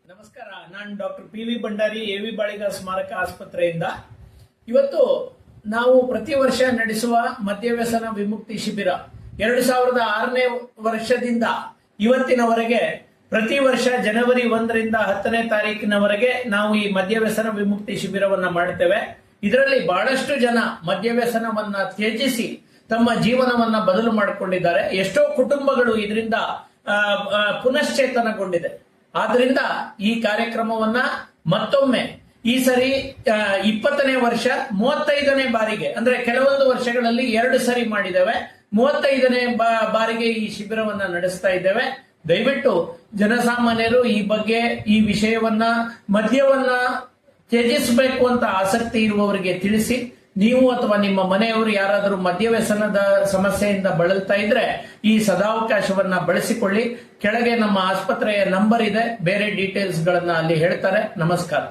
ನಮಸ್ಕಾರ, ನಾನು doctor P V. Bhandari, AV. Baliga ಸ್ಮಾರಕ ಆಸ್ಪತ್ರೆಯಿಂದ. ಇವತ್ತು ನಾವು ಪ್ರತಿ ವರ್ಷ ನಡೆಸುವ ಮದ್ಯವ್ಯಸನ ವಿಮುಕ್ತಿ ಶಿಬಿರ 2006ನೇ ವರ್ಷದಿಂದ ಇವತ್ತಿನವರೆಗೆ ಪ್ರತಿ ವರ್ಷ ಜನವರಿ 1ರಿಂದ 10ನೇ ತಾರೀಕಿನವರೆಗೆ ನಾವು ಈ ಮದ್ಯವ್ಯಸನ ವಿಮುಕ್ತಿ ಶಿಬಿರವನ್ನ ಮಾಡ್ತೇವೆ. ಇದರಲ್ಲಿ ಬಹಳಷ್ಟು ಜನ ಮದ್ಯವ್ಯಸನವನ್ನ ತ್ಯಜಿಸಿ ತಮ್ಮ ಜೀವನವನ್ನ ಬದಲು ಮಾಡಿಕೊಂಡಿದ್ದಾರೆ. ಎಷ್ಟೋ ಕುಟುಂಬಗಳು ಇದರಿಂದ ಪುನಶ್ಚೇತನಗೊಂಡಿದೆ. ಆದ್ರಿಂದ ಈ ಕಾರ್ಯಕ್ರಮವನ್ನ ಮತ್ತೊಮ್ಮೆ ಈ ಸರಿ 20ನೇ ವರ್ಷ 35ನೇ ಬಾರಿಗೆ, ಅಂದ್ರೆ ಕೆಲವೊಂದು ವರ್ಷಗಳಲ್ಲಿ 2 ಸರಿ ಮಾಡಿದ್ದೇವೆ, 35ನೇ ಬಾರಿಗೆ ಈ ಶಿಬಿರವನ್ನ ನಡೆಸ್ತಾ ಇದ್ದೇವೆ. ದಯವಿಟ್ಟು ಜನಸಾಮಾನ್ಯರು ಈ ಬಗ್ಗೆ, ಈ ವಿಷಯವನ್ನ, ಮದ್ಯವನ್ನ ತ್ಯಜಿಸಬೇಕು ಅಂತ ಆಸಕ್ತಿ ಇರುವವರಿಗೆ ತಿಳಿಸಿ. ನೀವು ಅಥವಾ ನಿಮ್ಮ ಮನೆಯವರು ಯಾರಾದರೂ ಮದ್ಯವ್ಯಸನದ ಸಮಸ್ಯೆಯಿಂದ ಬಳಲ್ತಾ ಇದ್ರೆ ಈ ಸದಾವಕಾಶವನ್ನ ಬಳಸಿಕೊಳ್ಳಿ. ಕೆಳಗೆ ನಮ್ಮ ಆಸ್ಪತ್ರೆಯ ನಂಬರ್ ಇದೆ, ಬೇರೆ ಡೀಟೇಲ್ಸ್ ಗಳನ್ನ ಅಲ್ಲಿ ಹೇಳ್ತಾರೆ. ನಮಸ್ಕಾರ.